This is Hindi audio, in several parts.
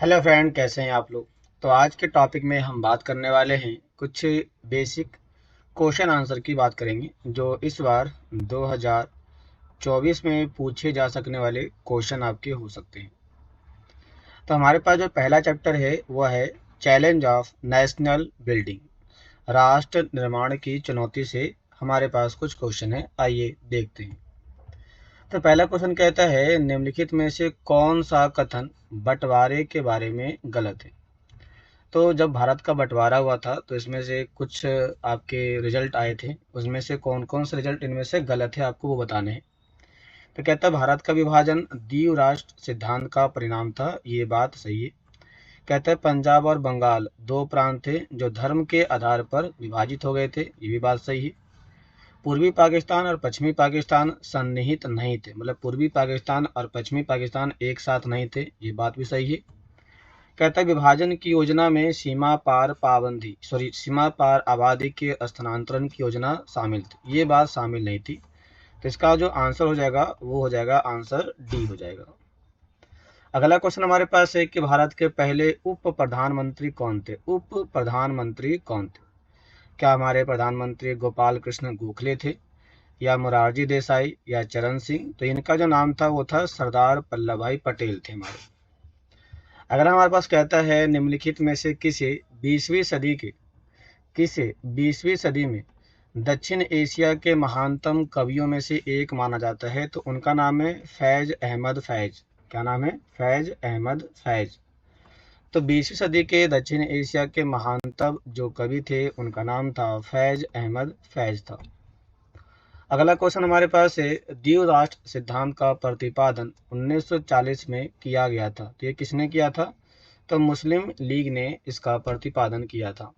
हेलो फ्रेंड, कैसे हैं आप लोग। तो आज के टॉपिक में हम बात करने वाले हैं कुछ बेसिक क्वेश्चन आंसर की बात करेंगे जो इस बार 2024 में पूछे जा सकने वाले क्वेश्चन आपके हो सकते हैं। तो हमारे पास जो पहला चैप्टर है वह है चैलेंज ऑफ नेशनल बिल्डिंग, राष्ट्र निर्माण की चुनौती से हमारे पास कुछ क्वेश्चन है, आइए देखते हैं। तो पहला क्वेश्चन कहता है निम्नलिखित में से कौन सा कथन बंटवारे के बारे में गलत है। तो जब भारत का बंटवारा हुआ था तो इसमें से कुछ आपके रिजल्ट आए थे, उसमें से कौन कौन से रिजल्ट इनमें से गलत है आपको वो बताने हैं। तो कहता है भारत का विभाजन द्वीप राष्ट्र सिद्धांत का परिणाम था, ये बात सही है। कहता है पंजाब और बंगाल दो प्रांत थे जो धर्म के आधार पर विभाजित हो गए थे, ये भी बात सही है। पूर्वी पाकिस्तान और पश्चिमी पाकिस्तान सन्निहित नहीं थे, मतलब पूर्वी पाकिस्तान और पश्चिमी पाकिस्तान एक साथ नहीं थे, ये बात भी सही है। कहता है विभाजन की योजना में सीमा पार आबादी के स्थानांतरण की योजना शामिल थी, ये बात शामिल नहीं थी। तो इसका जो आंसर हो जाएगा वो हो जाएगा आंसर डी हो जाएगा। अगला क्वेश्चन हमारे पास है कि भारत के पहले उप प्रधानमंत्री कौन थे। उप प्रधानमंत्री कौन थे? क्या हमारे प्रधानमंत्री गोपाल कृष्ण गोखले थे, या मोरारजी देसाई, या चरण सिंह? तो इनका जो नाम था वो था सरदार वल्लभ भाई पटेल थे हमारे। अगर हमारे पास कहता है निम्नलिखित में से किसे 20वीं सदी में दक्षिण एशिया के महानतम कवियों में से एक माना जाता है, तो उनका नाम है फैज अहमद फैज। क्या नाम है? फैज अहमद फैज। तो 20वीं सदी के दक्षिण एशिया के महानतम जो कवि थे उनका नाम था फैज अहमद फैज था। अगला क्वेश्चन हमारे पास है द्वीप राष्ट्र सिद्धांत का प्रतिपादन 1940 में किया गया था, तो ये किसने किया था? तो मुस्लिम लीग ने इसका प्रतिपादन किया था।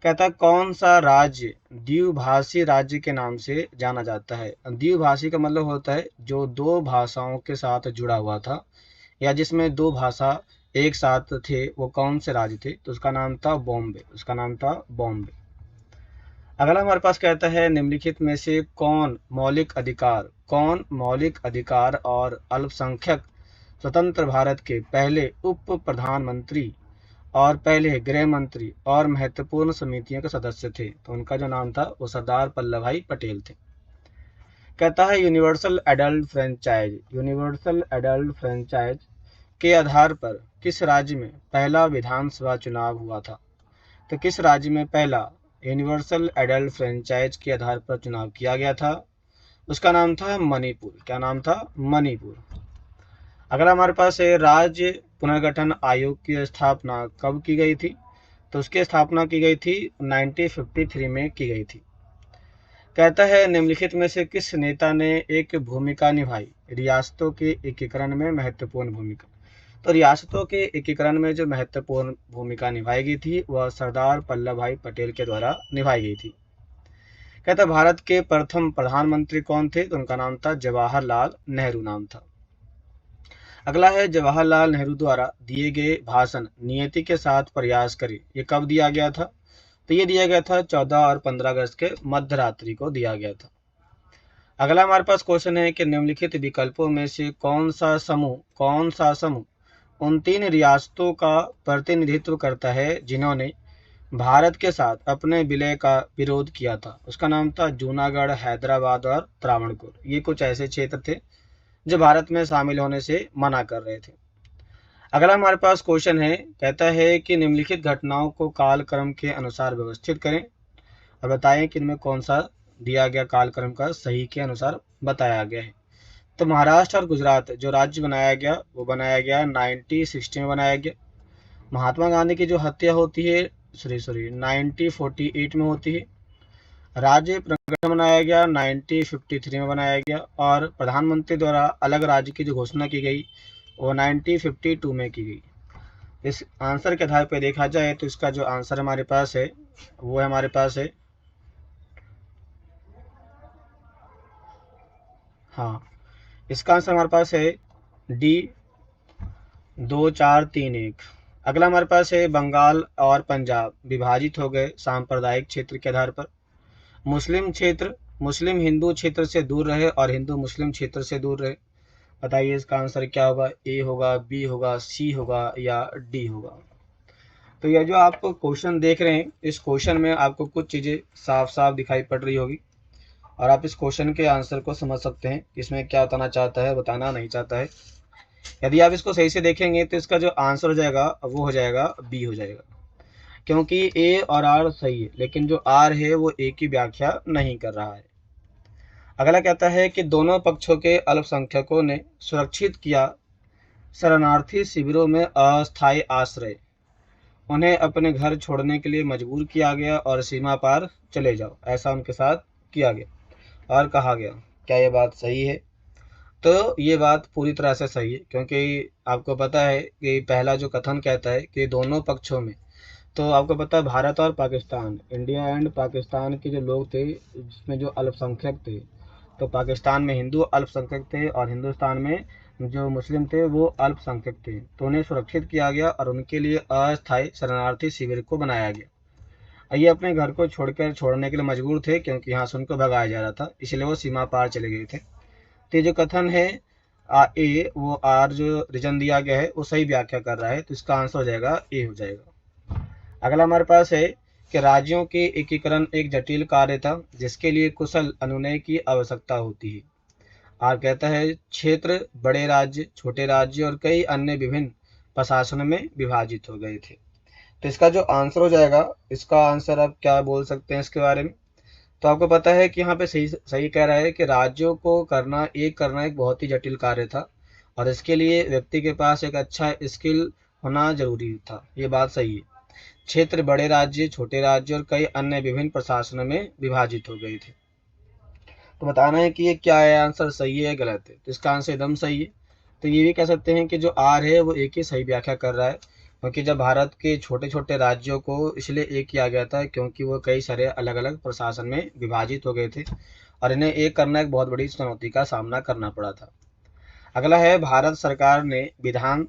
कहता है कौन सा राज्य द्विभाषी राज्य के नाम से जाना जाता है। द्विभाषी का मतलब होता है जो दो भाषाओं के साथ जुड़ा हुआ था या जिसमें दो भाषा एक साथ थे, वो कौन से राज्य थे? तो उसका नाम था बॉम्बे, उसका नाम था बॉम्बे। अगला हमारे पास कहता है निम्नलिखित में से कौन मौलिक अधिकार और अल्पसंख्यक स्वतंत्र भारत के पहले उप प्रधानमंत्री और पहले गृह मंत्री और महत्वपूर्ण समितियों के सदस्य थे? तो उनका जो नाम था वो सरदार वल्लभ भाई पटेल थे। कहता है यूनिवर्सल एडल्ट फ्रेंचाइज के आधार पर किस राज्य में पहला विधानसभा चुनाव हुआ था? तो किस राज्य में पहला यूनिवर्सल एडल्ट फ्रेंचाइज के आधार पर चुनाव किया गया था? उसका नाम था मणिपुर। क्या नाम था? मणिपुर। अगला हमारे पास है राज्य पुनर्गठन आयोग की स्थापना कब की गई थी? तो उसकी स्थापना की गई थी 1953 में की गई थी। कहता है निम्नलिखित में से किस नेता ने एक भूमिका निभाई रियासतों के एकीकरण में महत्वपूर्ण भूमिका? तो रियासतों के एकीकरण में जो महत्वपूर्ण भूमिका निभाई गई थी वह सरदार वल्लभ भाई पटेल के द्वारा निभाई गई थी। कहता भारत के प्रथम प्रधानमंत्री कौन थे? तो उनका नाम था जवाहरलाल नेहरू नाम था। अगला है जवाहरलाल नेहरू द्वारा दिए गए भाषण नियति के साथ प्रयास करें, ये कब दिया गया था? तो ये दिया गया था 14 और 15 अगस्त के मध्य रात्रि को दिया गया था। अगला हमारे पास क्वेश्चन है कि निम्नलिखित विकल्पों में से कौन सा समूह उन तीन रियासतों का प्रतिनिधित्व करता है जिन्होंने भारत के साथ अपने विलय का विरोध किया था? उसका नाम था जूनागढ़, हैदराबाद और त्रावणकोर। ये कुछ ऐसे क्षेत्र थे जो भारत में शामिल होने से मना कर रहे थे। अगला हमारे पास क्वेश्चन है, कहता है कि निम्नलिखित घटनाओं को कालक्रम के अनुसार व्यवस्थित करें और बताएं कि इनमें कौन सा दिया गया कालक्रम का सही के अनुसार बताया गया है। तो महाराष्ट्र और गुजरात जो राज्य बनाया गया वो बनाया गया 1960 में बनाया गया। महात्मा गांधी की जो हत्या होती है 1948 में होती है। राज्य पुनर्गठन बनाया गया 1953 में बनाया गया और प्रधानमंत्री द्वारा अलग राज्य की जो घोषणा की गई वो 1952 में की गई। इस आंसर के आधार पर देखा जाए तो इसका जो आंसर हमारे पास है वो हमारे पास है, हाँ, इसका आंसर हमारे पास है डी 2431। अगला हमारे पास है बंगाल और पंजाब विभाजित हो गए सांप्रदायिक क्षेत्र के आधार पर। मुस्लिम हिंदू क्षेत्र से दूर रहे और हिंदू मुस्लिम क्षेत्र से दूर रहे। बताइए इसका आंसर क्या होगा, ए होगा, बी होगा, सी होगा या डी होगा। तो यह जो आप क्वेश्चन देख रहे हैं, इस क्वेश्चन में आपको कुछ चीज़ें साफ साफ दिखाई पड़ रही होगी और आप इस क्वेश्चन के आंसर को समझ सकते हैं, इसमें क्या बताना चाहता है, बताना नहीं चाहता है। यदि आप इसको सही से देखेंगे तो इसका जो आंसर हो जाएगा वो हो जाएगा बी हो जाएगा, क्योंकि ए और आर सही है, लेकिन जो आर है वो ए की व्याख्या नहीं कर रहा है। अगला कहता है कि दोनों पक्षों के अल्पसंख्यकों ने सुरक्षित किया शरणार्थी शिविरों में अस्थायी आश्रय, उन्हें अपने घर छोड़ने के लिए मजबूर किया गया और सीमा पार चले जाओ, ऐसा उनके साथ किया गया और कहा गया। क्या ये बात सही है? तो ये बात पूरी तरह से सही है, क्योंकि आपको पता है कि पहला जो कथन कहता है कि दोनों पक्षों में, तो आपको पता है भारत और पाकिस्तान, इंडिया एंड पाकिस्तान के जो लोग थे, जिसमें जो अल्पसंख्यक थे, तो पाकिस्तान में हिंदू अल्पसंख्यक थे और हिंदुस्तान में जो मुस्लिम थे वो अल्पसंख्यक थे, तो उन्हें सुरक्षित किया गया और उनके लिए अस्थायी शरणार्थी शिविर को बनाया गया। ये अपने घर को छोड़ने के लिए मजबूर थे, क्योंकि यहाँ से उनको भगाया जा रहा था, इसलिए वो सीमा पार चले गए थे। तो ये जो कथन है ए वो आर जो रीजन दिया गया है वो सही व्याख्या कर रहा है, तो इसका आंसर हो जाएगा ए हो जाएगा। अगला हमारे पास है कि राज्यों के एकीकरण एक जटिल कार्य था जिसके लिए कुशल अनुनय की आवश्यकता होती है। आर कहता है क्षेत्र बड़े राज्य, छोटे राज्य और कई अन्य विभिन्न प्रशासनों में विभाजित हो गए थे। तो इसका जो आंसर हो जाएगा, इसका आंसर आप क्या बोल सकते हैं इसके बारे में? तो आपको पता है कि यहाँ पे सही सही कह रहा है कि राज्यों को करना एक बहुत ही जटिल कार्य था और इसके लिए व्यक्ति के पास एक अच्छा स्किल होना जरूरी था। ये बात सही है। क्षेत्र बड़े राज्य, छोटे राज्य और कई अन्य विभिन्न प्रशासनों में विभाजित हो गए थे। तो बताना है कि ये क्या है, आंसर सही है या गलत है। तो इसका आंसर एकदम सही है। तो ये भी कह सकते हैं कि जो आर है वो एक ही सही व्याख्या कर रहा है, क्योंकि जब भारत के छोटे छोटे राज्यों को इसलिए एक किया गया था क्योंकि वो कई सारे अलग अलग प्रशासन में विभाजित हो गए थे और इन्हें एक करना एक बहुत बड़ी चुनौती का सामना करना पड़ा था। अगला है, भारत सरकार ने विधान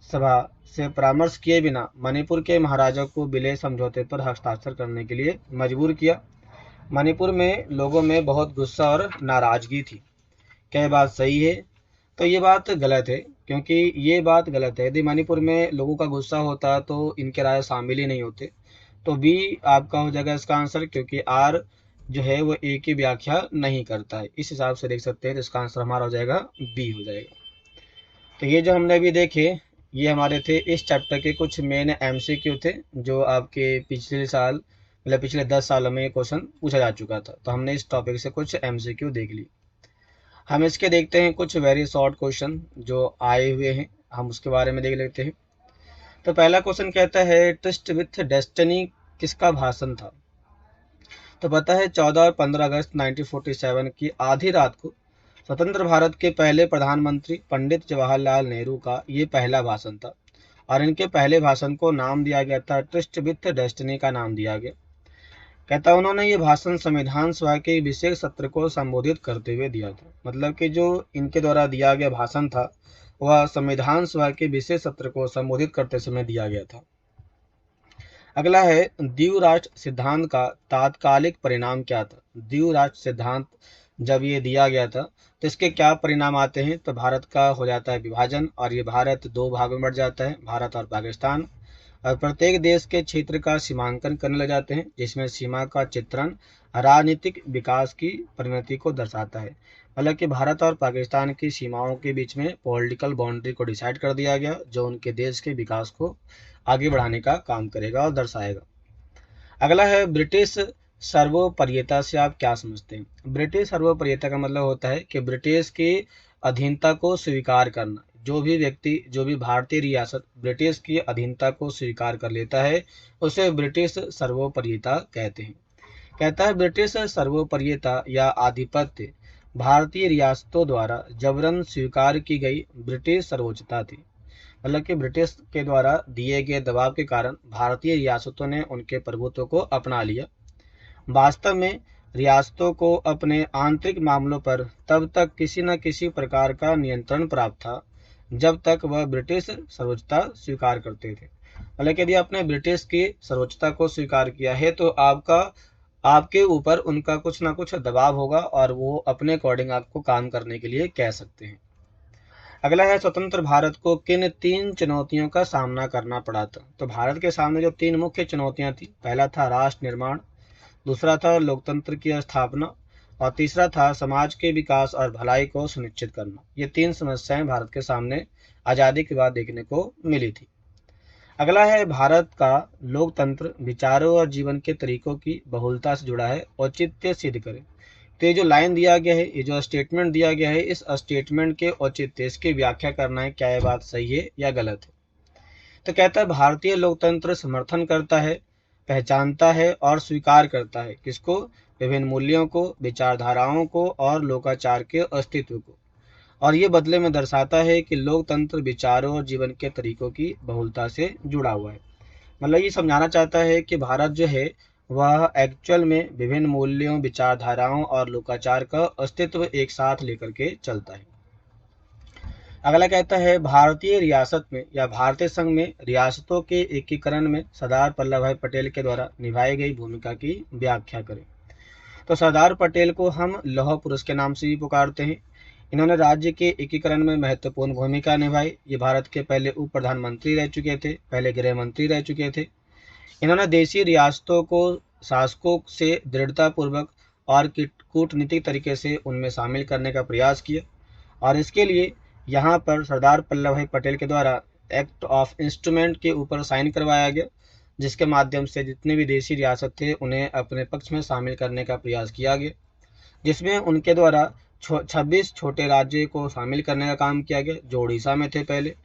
सभा से परामर्श किए बिना मणिपुर के महाराजा को विलय समझौते पर हस्ताक्षर करने के लिए मजबूर किया। मणिपुर में लोगों में बहुत गुस्सा और नाराजगी थी। क्या ये बात सही है? तो ये बात गलत है, क्योंकि ये बात गलत है। यदि मणिपुर में लोगों का गुस्सा होता तो इनके राय शामिल ही नहीं होते। तो बी आपका हो जाएगा इसका आंसर, क्योंकि आर जो है वो ए की व्याख्या नहीं करता है। इस हिसाब से देख सकते हैं, तो इसका आंसर हमारा हो जाएगा बी हो जाएगा। तो ये जो हमने अभी देखे, ये हमारे थे इस चैप्टर के कुछ मेन एमसीक्यू थे, जो आपके पिछले साल मतलब पिछले 10 सालों में ये क्वेश्चन पूछा जा चुका था। तो हमने इस टॉपिक से कुछ एमसीक्यू देख ली। हम इसके देखते हैं कुछ वेरी शॉर्ट क्वेश्चन जो आए हुए हैं, हम उसके बारे में देख लेते हैं। तो पहला क्वेश्चन कहता है, ट्विस्ट विथ डेस्टिनी किसका भाषण था? तो पता है 14 और 15 अगस्त 1947 की आधी रात को स्वतंत्र भारत के पहले प्रधानमंत्री पंडित जवाहरलाल नेहरू का ये पहला भाषण था और इनके पहले भाषण को नाम दिया गया था, ट्विस्ट विथ डेस्टिनी का नाम दिया गया। कहता उन्होंने ये भाषण संविधान सभा के विशेष सत्र को संबोधित करते हुए दिया था। मतलब कि जो इनके द्वारा दिया गया भाषण था वह संविधान सभा के विशेष सत्र को संबोधित करते समय दिया गया था। अगला है, द्वीप राष्ट्र सिद्धांत का तात्कालिक परिणाम क्या था? द्वीप राष्ट्र सिद्धांत जब ये दिया गया था तो इसके क्या परिणाम आते हैं? तो भारत का हो जाता है विभाजन और ये भारत दो भागों में बढ़ जाता है, भारत और पाकिस्तान। और प्रत्येक देश के क्षेत्र का सीमांकन करने लग जाते हैं, जिसमें सीमा का चित्रण राजनीतिक विकास की परिणति को दर्शाता है। मतलब कि भारत और पाकिस्तान की सीमाओं के बीच में पॉलिटिकल बाउंड्री को डिसाइड कर दिया गया, जो उनके देश के विकास को आगे बढ़ाने का काम करेगा और दर्शाएगा। अगला है, ब्रिटिश सर्वोपरियता से आप क्या समझते हैं? ब्रिटिश सर्वोपरियता का मतलब होता है कि ब्रिटिश की अधीनता को स्वीकार करना। जो भी व्यक्ति, जो भी भारतीय रियासत ब्रिटिश की अधीनता को स्वीकार कर लेता है उसे ब्रिटिश सर्वोपरियता कहते हैं। कहता है, ब्रिटिश सर्वोपरियता या आधिपत्य भारतीय रियासतों द्वारा जबरन स्वीकार की गई ब्रिटिश सर्वोच्चता थी। मतलब कि ब्रिटिश के द्वारा दिए गए दबाव के कारण भारतीय रियासतों ने उनके प्रभुत्व को अपना लिया। वास्तव में रियासतों को अपने आंतरिक मामलों पर तब तक किसी न किसी प्रकार का नियंत्रण प्राप्त था जब तक वह ब्रिटिश सर्वोच्चता स्वीकार करते थे। मतलब यदि आपने ब्रिटिश की सर्वोच्चता को स्वीकार किया है तो आपके ऊपर उनका कुछ ना कुछ दबाव होगा और वो अपने अकॉर्डिंग आपको काम करने के लिए कह सकते हैं। अगला है स्वतंत्र भारत को किन 3 चुनौतियों का सामना करना पड़ा था। तो भारत के सामने जो 3 मुख्य चुनौतियां थी, पहला था राष्ट्र निर्माण, दूसरा था लोकतंत्र की स्थापना और तीसरा था समाज के विकास और भलाई को सुनिश्चित करना। ये 3 समस्याएं भारत के सामने आज़ादी के बाद देखने को मिली थी। अगला है भारत का लोकतंत्र विचारों और जीवन के तरीकों की बहुलता से जुड़ा है, औचित्य सिद्ध करे। तो ये जो लाइन दिया गया है, ये जो स्टेटमेंट दिया गया है, इस स्टेटमेंट के औचित्य, इसकी व्याख्या करना है, क्या ये बात सही है या गलत है। तो कहता है भारतीय लोकतंत्र समर्थन करता है, पहचानता है और स्वीकार करता है किसको? विभिन्न मूल्यों को, विचारधाराओं को और लोकाचार के अस्तित्व को। और ये बदले में दर्शाता है कि लोकतंत्र विचारों और जीवन के तरीकों की बहुलता से जुड़ा हुआ है। मतलब ये समझाना चाहता है कि भारत जो है वह एक्चुअल में विभिन्न मूल्यों, विचारधाराओं और लोकाचार का अस्तित्व एक साथ लेकर के चलता है। अगला कहता है भारतीय रियासत में या भारतीय संघ में रियासतों के एकीकरण में सरदार वल्लभ भाई पटेल के द्वारा निभाई गई भूमिका की व्याख्या करें। तो सरदार पटेल को हम लौह पुरुष के नाम से भी पुकारते हैं। इन्होंने राज्य के एकीकरण में महत्वपूर्ण भूमिका निभाई। ये भारत के पहले उप प्रधानमंत्री रह चुके थे, पहले गृह मंत्री रह चुके थे। इन्होंने देशी रियासतों को शासकों से दृढ़तापूर्वक और कूटनीतिक तरीके से उनमें शामिल करने का प्रयास किया और इसके लिए यहाँ पर सरदार वल्लभ भाई पटेल के द्वारा एक्ट ऑफ इंस्ट्रूमेंट के ऊपर साइन करवाया गया, जिसके माध्यम से जितने भी देशी रियासत थे उन्हें अपने पक्ष में शामिल करने का प्रयास किया गया, जिसमें उनके द्वारा 26 छोटे राज्यों को शामिल करने का काम किया गया, जो उड़ीसा में थे पहले।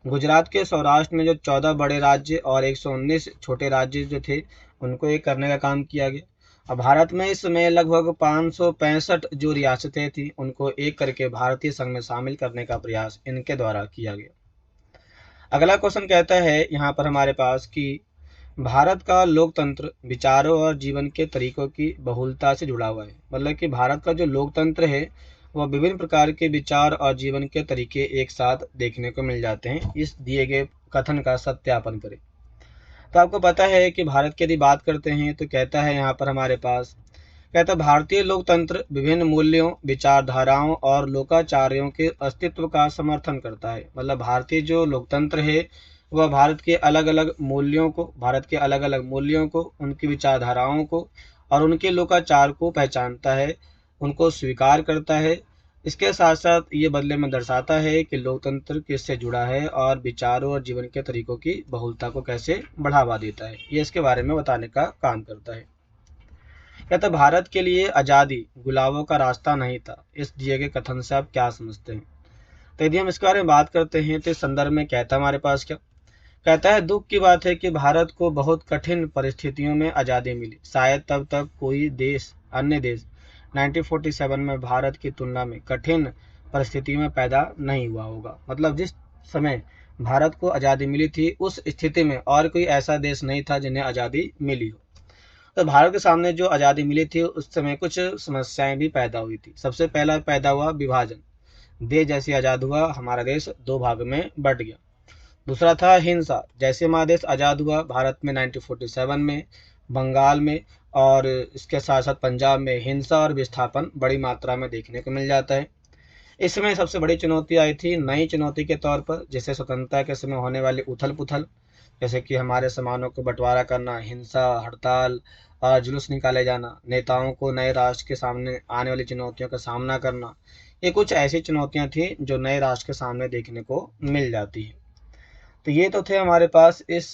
गुजरात के सौराष्ट्र में जो 14 बड़े राज्य और 119 छोटे राज्य जो थे उनको एक करने का काम किया गया। और भारत में इस समय लगभग 565 जो रियासतें थी उनको एक करके भारतीय संघ में शामिल करने का प्रयास इनके द्वारा किया गया। अगला क्वेश्चन कहता है यहाँ पर हमारे पास कि भारत का लोकतंत्र विचारों और जीवन के तरीकों की बहुलता से जुड़ा हुआ है। मतलब कि भारत का जो लोकतंत्र है वह विभिन्न प्रकार के विचार और जीवन के तरीके एक साथ देखने को मिल जाते हैं। इस दिए गए कथन का सत्यापन करें। तो आपको पता है कि भारत की यदि बात करते हैं तो कहता है यहाँ पर हमारे पास, कहता है भारतीय लोकतंत्र विभिन्न मूल्यों, विचारधाराओं और लोकाचार्यों के अस्तित्व का समर्थन करता है। मतलब भारतीय जो लोकतंत्र है वह भारत के अलग अलग मूल्यों को, उनकी विचारधाराओं को और उनके लोकाचार को पहचानता है, उनको स्वीकार करता है। इसके साथ साथ ये बदले में दर्शाता है कि लोकतंत्र किससे जुड़ा है और विचारों और जीवन के तरीकों की बहुलता को कैसे बढ़ावा देता है, ये इसके बारे में बताने का काम करता है। कहता भारत के लिए आज़ादी गुलाबों का रास्ता नहीं था। इस दिए गए कथन से आप क्या समझते हैं? तो यदि हम इसके बारे में बात करते हैं तो इस संदर्भ में कहता हमारे पास क्या कहता है, दुख की बात है कि भारत को बहुत कठिन परिस्थितियों में आज़ादी मिली। शायद तब तक कोई अन्य देश 1947 में भारत की तुलना में कठिन परिस्थितियों में पैदा नहीं हुआ होगा। मतलब जिस समय भारत को आज़ादी मिली थी उस स्थिति में और कोई ऐसा देश नहीं था जिन्हें आज़ादी मिली हो। तो भारत के सामने जो आज़ादी मिली थी उस समय कुछ समस्याएं भी पैदा हुई थी। सबसे पहला पैदा हुआ विभाजन। देश जैसे आज़ाद हुआ हमारा देश 2 भाग में बंट गया। दूसरा था हिंसा। जैसे हमारा देश आज़ाद हुआ भारत में 1947 में, बंगाल में और इसके साथ साथ पंजाब में हिंसा और विस्थापन बड़ी मात्रा में देखने को मिल जाता है। इस समय सबसे बड़ी चुनौती आई थी नई चुनौती के तौर पर, जैसे स्वतंत्रता के समय होने वाली उथल पुथल, जैसे कि हमारे सामानों को बंटवारा करना, हिंसा, हड़ताल और जुलूस निकाले जाना, नेताओं को नए राष्ट्र के सामने आने वाली चुनौतियों का सामना करना। ये कुछ ऐसी चुनौतियां थी जो नए राष्ट्र के सामने देखने को मिल जाती है। तो ये तो थे हमारे पास इस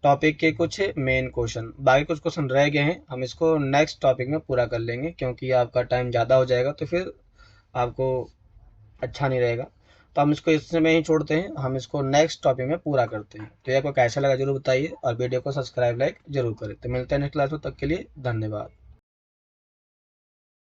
टॉपिक के कुछ मेन क्वेश्चन। बाकी कुछ क्वेश्चन रह गए हैं, हम इसको नेक्स्ट टॉपिक में पूरा कर लेंगे क्योंकि आपका टाइम ज़्यादा हो जाएगा तो फिर आपको अच्छा नहीं रहेगा। तो हम इसको इस समय ही छोड़ते हैं, हम इसको नेक्स्ट टॉपिक में पूरा करते हैं। तो ये आपको कैसा लगा जरूर बताइए और वीडियो को सब्सक्राइब लाइक जरूर करें। तो मिलते हैं नेक्स्ट क्लास में, तब के लिए धन्यवाद।